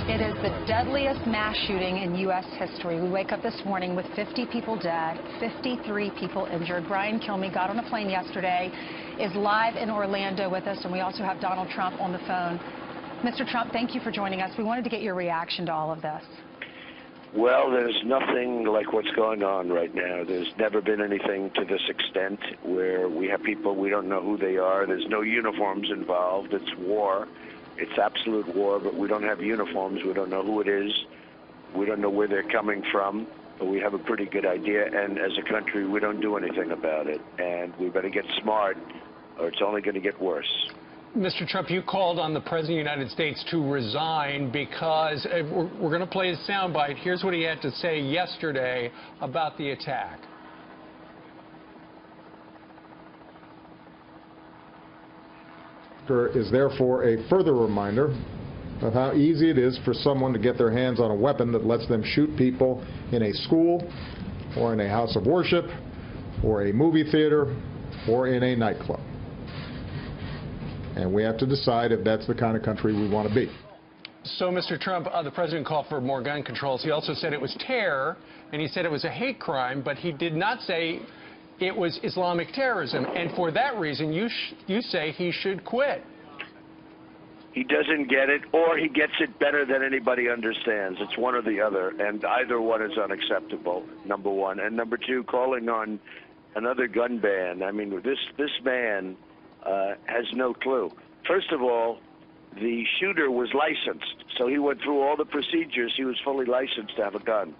It is the deadliest mass shooting in U.S. history. We wake up this morning with 50 people dead, 53 people injured. Brian Kilmeade got on a plane yesterday, is live in Orlando with us, and we also have Donald Trump on the phone. Mr. Trump, thank you for joining us. We wanted to get your reaction to all of this. Well, there's nothing like what's going on right now. There's never been anything to this extent where we have people, we don't know who they are. There's no uniforms involved. It's war. It's absolute war, but we don't have uniforms. We don't know who it is. We don't know where they're coming from, but we have a pretty good idea. And as a country, we don't do anything about it. And we better get smart, or it's only going to get worse. Mr. Trump, you called on the President of the United States to resign because we're going to play his soundbite. Here's what he had to say yesterday about the attack. Is therefore a further reminder of how easy it is for someone to get their hands on a weapon that lets them shoot people in a school or in a house of worship or a movie theater or in a nightclub. And we have to decide if that's the kind of country we want to be. So, Mr. Trump, the president called for more gun controls. He also said it was terror, and he said it was a hate crime, but he did not say it was Islamic terrorism. And for that reason, you say he should quit. He doesn't get it, or he gets it better than anybody understands. It's one or the other, and either one is unacceptable, number one. And number two, calling on another gun ban. I mean, this man has no clue. First of all, the shooter was licensed, so he went through all the procedures. He was fully licensed to have a gun,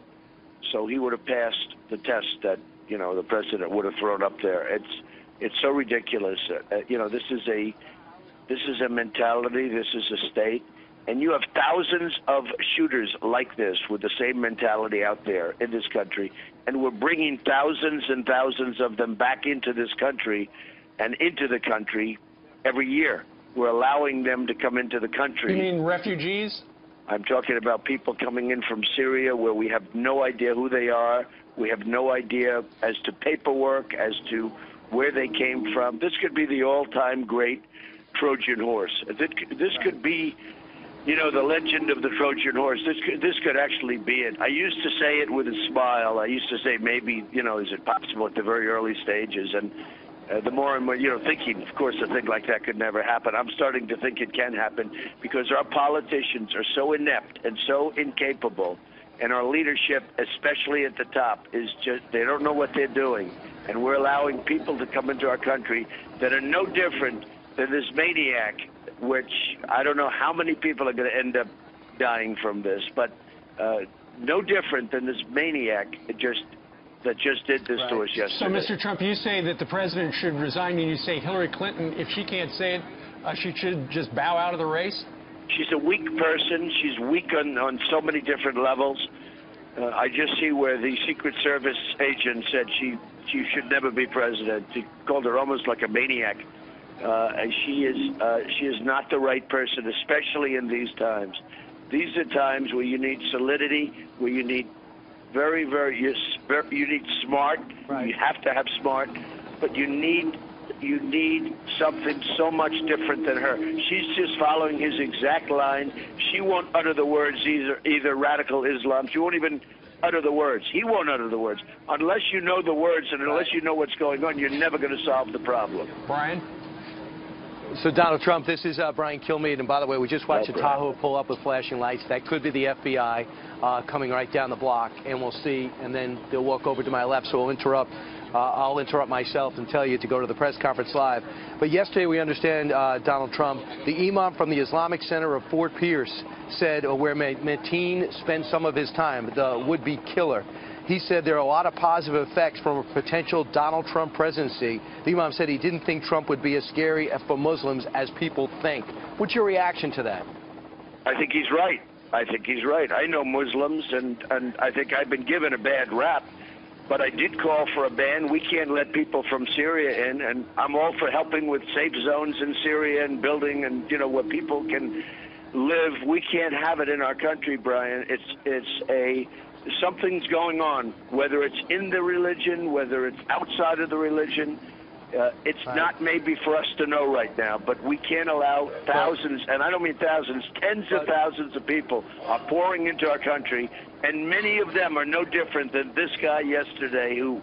so he would have passed the test that the president would have thrown up there. It's so ridiculous. This is a mentality. This is a state, and you have thousands of shooters like this with the same mentality out there in this country, and we're bringing thousands and thousands of them back into this country and into the country every year. We're allowing them to come into the country. You mean refugees? I'm talking about people coming in from Syria where we have no idea who they are. We have no idea as to paperwork, as to where they came from. This could be the all-time great Trojan horse. This could be, the legend of the Trojan horse. This could actually be it. I used to say it with a smile. I used to say maybe, is it possible at the very early stages? And the more and more, thinking, of course, a thing like that could never happen. I'm starting to think it can happen because our politicians are so inept and so incapable, and our leadership, especially at the top, is just, they don't know what they're doing. And we're allowing people to come into our country that are no different than this maniac, which I don't know how many people are going to end up dying from this, but no different than this maniac that just did this to us yesterday. So, Mr. Trump, you say that the president should resign, and you say Hillary Clinton, if she can't say it, she should just bow out of the race? She's a weak person. She's weak on so many different levels. I just see where the Secret Service agent said she should never be president. He called her almost like a maniac. And she is not the right person, especially in these times. These are times where you need solidity, where you need you need smart. Right. You have to have smart, but you need something so much different than her. She's just following his exact line. She won't utter the words either radical Islam. She won't even utter the words. He won't utter the words. Unless you know the words and unless you know what's going on, you're never going to solve the problem. Brian? So, Donald Trump, this is Brian Kilmeade, and by the way, we just watched a Tahoe pull up with flashing lights. That could be the FBI coming right down the block, and we'll see, and then they'll walk over to my left, so I'll interrupt myself and tell you to go to the press conference live. But yesterday, we understand, Donald Trump, the imam from the Islamic Center of Fort Pierce said where Mateen spent some of his time, the would-be killer. He said there are a lot of positive effects from a potential Donald Trump presidency. The imam said he didn't think Trump would be as scary for Muslims as people think. What's your reaction to that? I think he's right. I know Muslims, and I think I've been given a bad rap, but I did call for a ban. We can't let people from Syria in, and I'm all for helping with safe zones in Syria and building and, where people can live. We can't have it in our country, Brian. Something's going on, whether it's in the religion, whether it's outside of the religion. It's not maybe for us to know right now, but we can't allow thousands, and I don't mean thousands, tens of thousands of people are pouring into our country, and many of them are no different than this guy yesterday who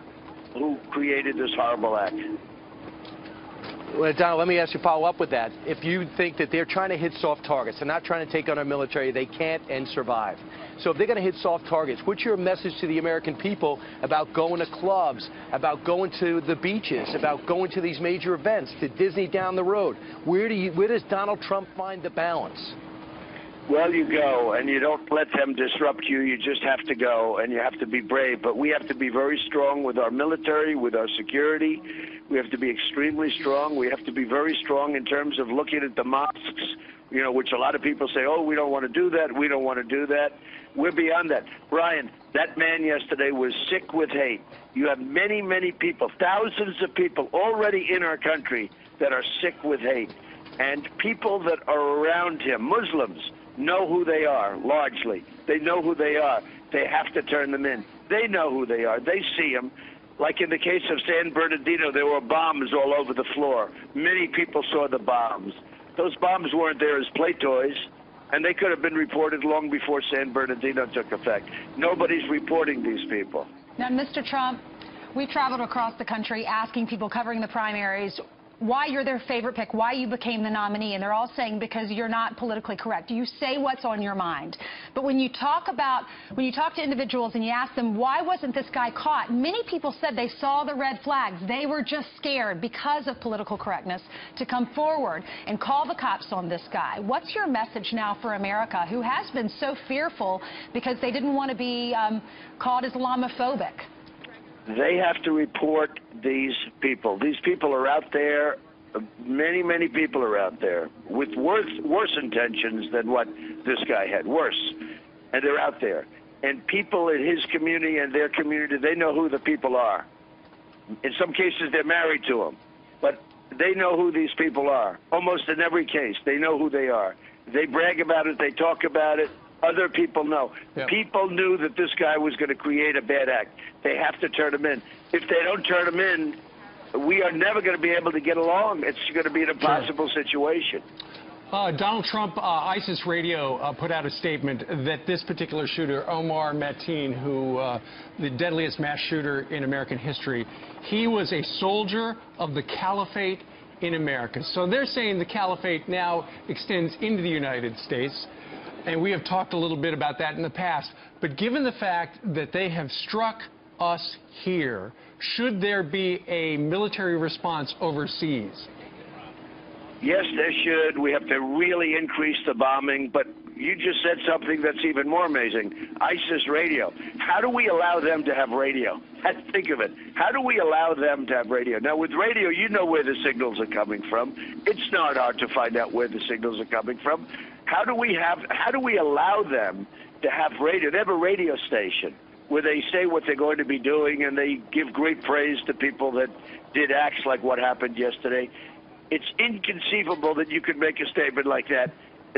created this horrible act. Well, Donald, let me ask you to follow up with that. If you think that they're trying to hit soft targets, they're not trying to take on our military, they can't and survive. So if they're going to hit soft targets, what's your message to the American people about going to clubs, about going to the beaches, about going to these major events, to Disney down the road? Where does Donald Trump find the balance? Well, you go, and you don't let them disrupt you. You just have to go, and you have to be brave. But we have to be very strong with our military, with our security. We have to be extremely strong. We have to be very strong in terms of looking at the mosques, you know, which a lot of people say, oh, we don't want to do that, we don't want to do that. We're beyond that. Brian, that man yesterday was sick with hate. You have many, many people, thousands of people already in our country that are sick with hate. And people that are around him, Muslims, know who they are, largely. They know who they are. They have to turn them in. They know who they are. They see them. Like in the case of San Bernardino, there were bombs all over the floor. Many people saw the bombs. Those bombs weren't there as play toys, and they could have been reported long before San Bernardino took effect. Nobody's reporting these people. Now, Mr. Trump, we traveled across the country asking people covering the primaries why you're their favorite pick, why you became the nominee, and they're all saying because you're not politically correct. You say what's on your mind. But when you talk to individuals and you ask them why wasn't this guy caught, many people said they saw the red flags. They were just scared because of political correctness to come forward and call the cops on this guy. What's your message now for America, who has been so fearful because they didn't want to be called Islamophobic? They have to report these people. These people are out there. Many, many people are out there with worse intentions than what this guy had. Worse. And they're out there. And people in his community and their community, they know who the people are. In some cases, they're married to them. But they know who these people are. Almost in every case, they know who they are. They brag about it. They talk about it. Other people know. Yep. People knew that this guy was going to create a bad act. They have to turn him in. If they don't turn him in, we are never going to be able to get along. It's going to be an impossible situation. Donald Trump, ISIS Radio put out a statement that this particular shooter, Omar Mateen, who the deadliest mass shooter in American history, he was a soldier of the caliphate in America. So they're saying the caliphate now extends into the United States. And we have talked a little bit about that in the past. But given the fact that they have struck us here, should there be a military response overseas? Yes, there should. We have to really increase the bombing. But you just said something that's even more amazing. ISIS radio. How do we allow them to have radio? Think of it. How do we allow them to have radio? Now, with radio, you know where the signals are coming from. It's not hard to find out where the signals are coming from. How do we allow them to have radio? They have a radio station where they say what they're going to be doing, and they give great praise to people that did acts like what happened yesterday. It's inconceivable that you could make a statement like that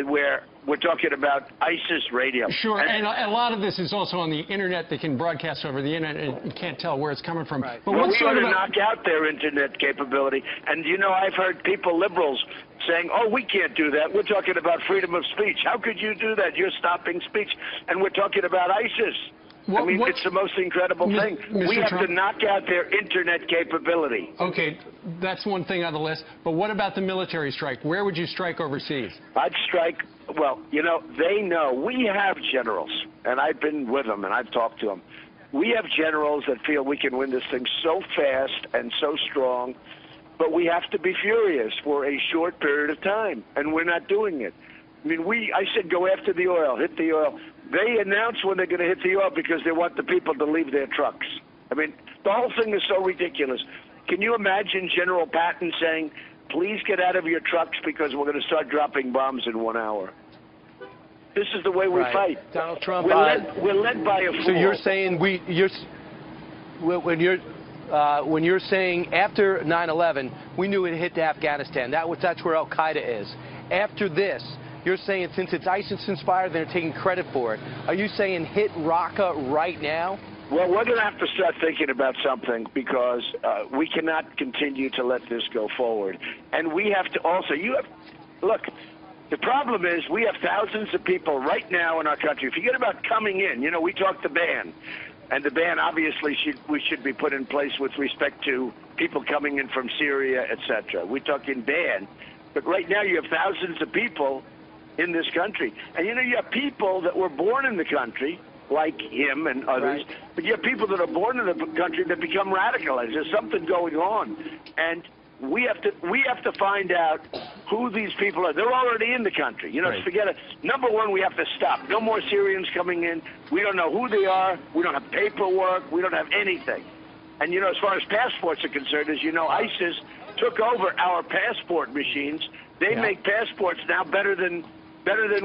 where we're talking about ISIS radio. Sure, and a lot of this is also on the Internet. They can broadcast over the Internet, and you can't tell where it's coming from. Right. But well, we ought to knock out their Internet capability. And, you know, I've heard people, liberals, saying, oh, we can't do that. We're talking about freedom of speech. How could you do that? You're stopping speech. And we're talking about ISIS. I mean, it's the most incredible thing. We have to knock out their Internet capability. Okay, that's one thing on the list. But what about the military strike? Where would you strike overseas? I'd strike, well, you know, they know. We have generals, and I've been with them, and I've talked to them. We have generals that feel we can win this thing so fast and so strong, but we have to be furious for a short period of time, and we're not doing it. I mean, I said go after the oil, hit the oil. They announce when they're going to hit the oil because they want the people to leave their trucks. I mean, the whole thing is so ridiculous. Can you imagine General Patton saying, please get out of your trucks because we're going to start dropping bombs in 1 hour? This is the way we fight. Donald Trump. We're led by a fool. So you're saying when you're saying after 9/11, we knew it hit Afghanistan. That's where Al Qaeda is. After this, you're saying since it's ISIS inspired, they're taking credit for it. Are you saying hit Raqqa right now? Well, we're going to have to start thinking about something because we cannot continue to let this go forward. And we have to also, look, the problem is we have thousands of people right now in our country. Forget about coming in. You know, we talked the ban. And the ban obviously should be put in place with respect to people coming in from Syria, etc. We're talking ban. But right now you have thousands of people in this country. And, you know, you have people that were born in the country, like him and others, right. But you have people that are born in the country that become radicalized. There's something going on. And we have to find out who these people are. They're already in the country. You know, right. Forget it. Number one, we have to stop. No more Syrians coming in. We don't know who they are. We don't have paperwork. We don't have anything. And, you know, as far as passports are concerned, as you know, ISIS took over our passport machines. They make passports now better than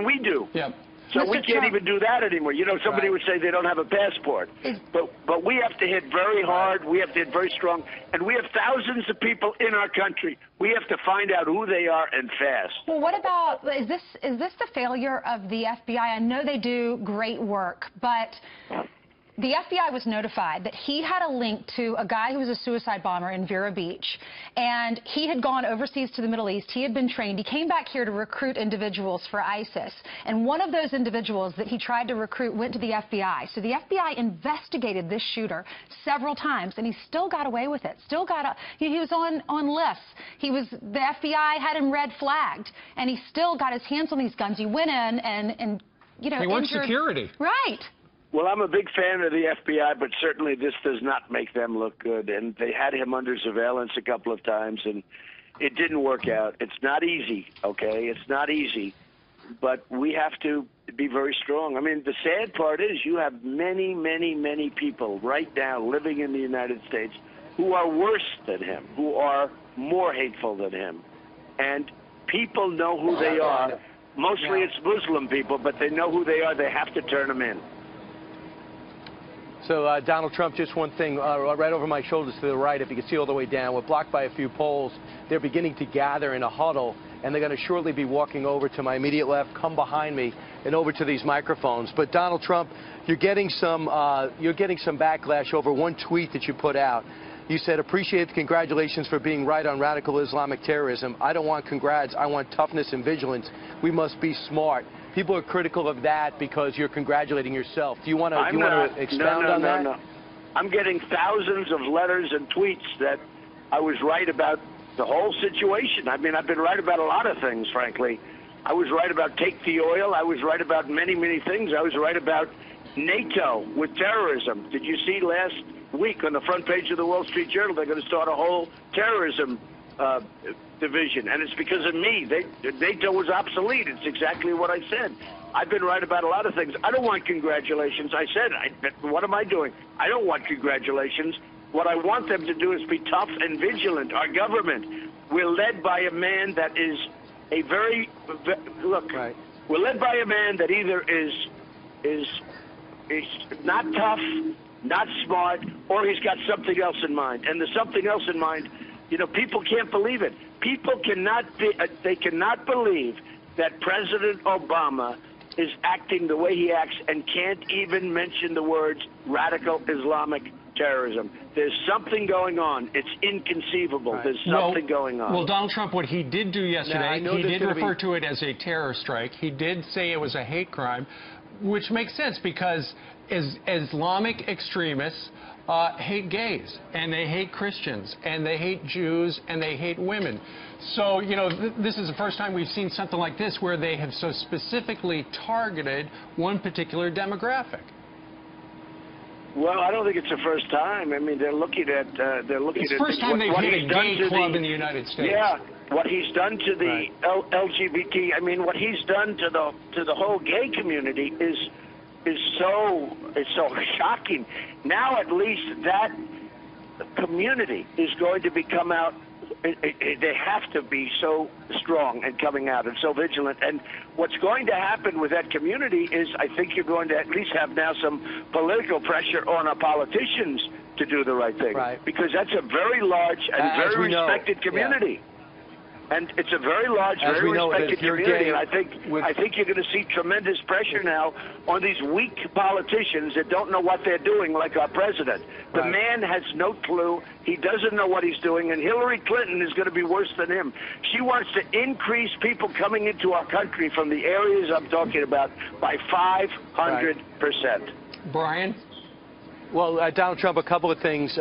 we do. Yep. So Mr. we can't Trump, even do that anymore. You know, somebody would say they don't have a passport. But we have to hit very hard. We have to hit very strong. And we have thousands of people in our country. We have to find out who they are and fast. Well, what about, is this the failure of the FBI? I know they do great work, but the FBI was notified that he had a link to a guy who was a suicide bomber in Vero Beach, and he had gone overseas to the Middle East. He had been trained. He came back here to recruit individuals for ISIS, and one of those individuals that he tried to recruit went to the FBI. So the FBI investigated this shooter several times, and he still got away with it. Still got he was on lists. The FBI had him red flagged, and he still got his hands on these guns. He went in and you know, he worked security. Right. Well, I'm a big fan of the FBI, but certainly this does not make them look good. And they had him under surveillance a couple of times, and it didn't work out. It's not easy, okay? It's not easy, but we have to be very strong. I mean, the sad part is you have many, many, many people right now living in the United States who are worse than him, who are more hateful than him. And people know who they are. Mostly it's Muslim people, but they know who they are. They have to turn them in. So, Donald Trump, just one thing, right over my shoulders to the right, if you can see all the way down, we're blocked by a few poles. They're beginning to gather in a huddle, and they're going to shortly be walking over to my immediate left, come behind me, and over to these microphones. But, Donald Trump, you're getting some backlash over one tweet that you put out. You said, appreciate the congratulations for being right on radical Islamic terrorism. I don't want congrats. I want toughness and vigilance. We must be smart. People are critical of that because you're congratulating yourself. Do you want to expound on that? No. I'm getting thousands of letters and tweets that I was right about the whole situation. I mean, I've been right about a lot of things, frankly. I was right about take the oil. I was right about many, many things. I was right about NATO with terrorism. Did you see last week on the front page of the Wall Street Journal, they're going to start a whole terrorism division, and it's because of me. NATO was obsolete. It's exactly what I said. I've been right about a lot of things. I don't want congratulations. I said, what am I doing? I don't want congratulations. What I want them to do is be tough and vigilant. Our government, we're led by a man that is a very, look, right. We're led by a man that either is not tough, not smart, or he's got something else in mind. And the something else in mind, you know, people can't believe it. People cannot they cannot believe that President Obama is acting the way he acts and can't even mention the words radical Islamic terrorism. There's something going on. It's inconceivable. Right. There's something going on. Well, Donald Trump, what he did do yesterday, he did refer to it as a terror strike. He did say it was a hate crime, which makes sense because Islamic extremists hate gays, and they hate Christians, and they hate Jews, and they hate women. So, you know, this is the first time we've seen something like this where they have so specifically targeted one particular demographic. Well, I don't think it's the first time. I mean, they're looking at it's the first time they've hit a gay club in the United States. Yeah, what he's done to the LGBT. I mean, what he's done to the whole gay community is so shocking. Now at least that community is going to come out. They have to be so strong and coming out and so vigilant. And what's going to happen with that community is I think you're going to at least have now some political pressure on our politicians to do the right thing. Right. Because that's a very large and very respected community. Yeah. And it's a very large, As very we know, respected if you're community, gay, and I think you're going to see tremendous pressure now on these weak politicians that don't know what they're doing, like our president. The man has no clue. He doesn't know what he's doing, and Hillary Clinton is going to be worse than him. She wants to increase people coming into our country from the areas I'm talking about by 500%. Brian? Well, Donald Trump, a couple of things.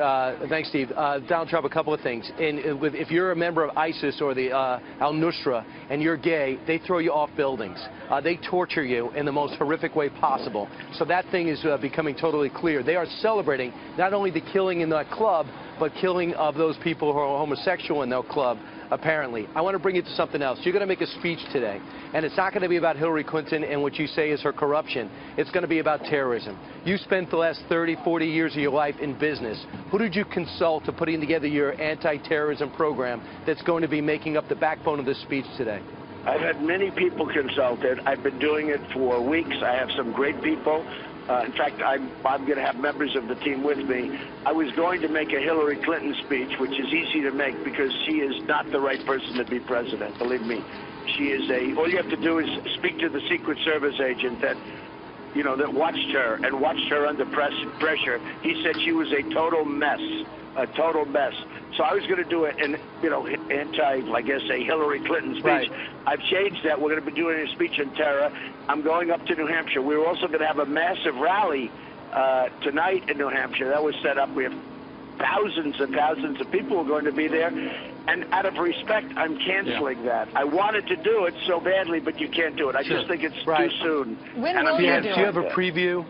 Thanks, Steve. Donald Trump, a couple of things. If you're a member of ISIS or the al-Nusra and you're gay, they throw you off buildings. They torture you in the most horrific way possible. So that thing is becoming totally clear. They are celebrating not only the killing in that club, but killing of those people who are homosexual in that club, apparently. I want to bring you to something else. You're going to make a speech today, and it's not going to be about Hillary Clinton and what you say is her corruption. It's going to be about terrorism. You spent the last 30, 40 years of your life in business. Who did you consult to putting together your anti-terrorism program that's going to be making up the backbone of this speech today? I've had many people consulted. I've been doing it for weeks. I have some great people. In fact, I'm going to have members of the team with me. I was going to make a Hillary Clinton speech, which is easy to make because she is not the right person to be president, believe me. She is all you have to do is speak to the Secret Service agent that, you know, that watched her and watched her under pressure. He said she was a total mess, a total mess. So I was going to do it in, you know, I guess, a Hillary Clinton speech. Right. I've changed that. We're going to be doing a speech on terror. I'm going up to New Hampshire. We're also going to have a massive rally tonight in New Hampshire. That was set up. We have thousands and thousands of people who are going to be there. And out of respect, I'm canceling that. I wanted to do it so badly, but you can't do it. I just think it's too soon. When will you do it? Do you have a preview?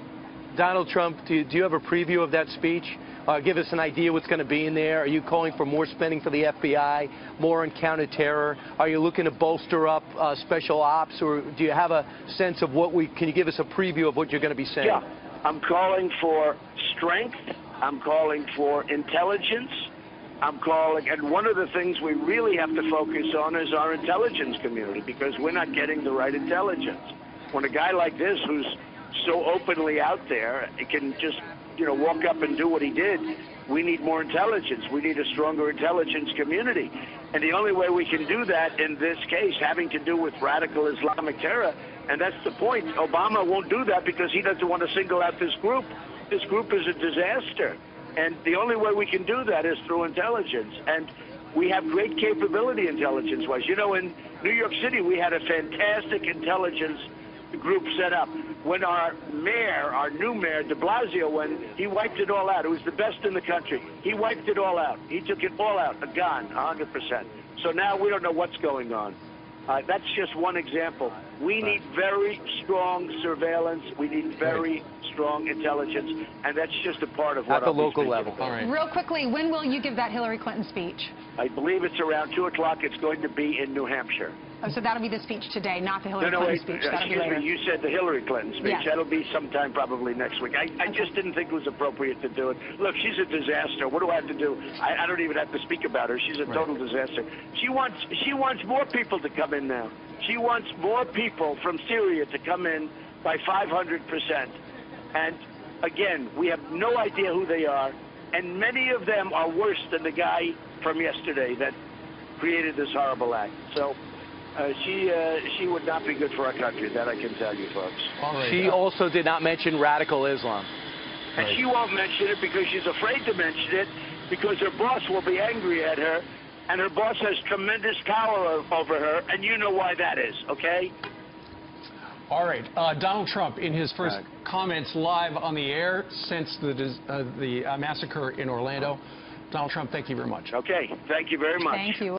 Donald Trump, do you have a preview of that speech? Give us an idea what's going to be in there. Are you calling for more spending for the FBI, more on counterterror? Are you looking to bolster up special ops, or do you have a sense of can you give us a preview of what you're going to be saying? Yeah, I'm calling for strength. I'm calling for intelligence. And one of the things we really have to focus on is our intelligence community, because we're not getting the right intelligence. When a guy like this, who's so openly out there, can just, you know, walk up and do what he did, we need more intelligence. We need a stronger intelligence community. And the only way we can do that in this case, having to do with radical Islamic terror, and that's the point. Obama won't do that because he doesn't want to single out this group. This group is a disaster. And the only way we can do that is through intelligence. And we have great capability intelligence-wise. You know, in New York City, we had a fantastic intelligence group set up. When our mayor, our new mayor, de Blasio, when he wiped it all out, it was the best in the country. He wiped it all out. He took it all out, gone, 100%. So now we don't know what's going on. That's just one example. We need very strong surveillance. We need very strong intelligence, and that's just a part of what at the local level. All right. Real quickly, when will you give that Hillary Clinton speech? I believe it's around 2 o'clock. It's going to be in New Hampshire. Oh, so that'll be the speech today, not the Hillary Clinton speech. That'll be later. Excuse me, you said the Hillary Clinton speech. Yes. That'll be sometime probably next week. I just didn't think it was appropriate to do it. Look, she's a disaster. What do I have to do? I don't even have to speak about her. She's a total disaster. She wants more people to come in now. She wants more people from Syria to come in by 500%. And again, we have no idea who they are, and many of them are worse than the guy from yesterday that created this horrible act. So she would not be good for our country, that I can tell you, folks. She also did not mention radical Islam. And she won't mention it because she's afraid to mention it, because her boss will be angry at her, and her boss has tremendous power over her, and you know why that is, okay? All right. Donald Trump, in his first comments live on the air since the massacre in Orlando. Donald Trump, thank you very much. Okay. Thank you very much. Thank you.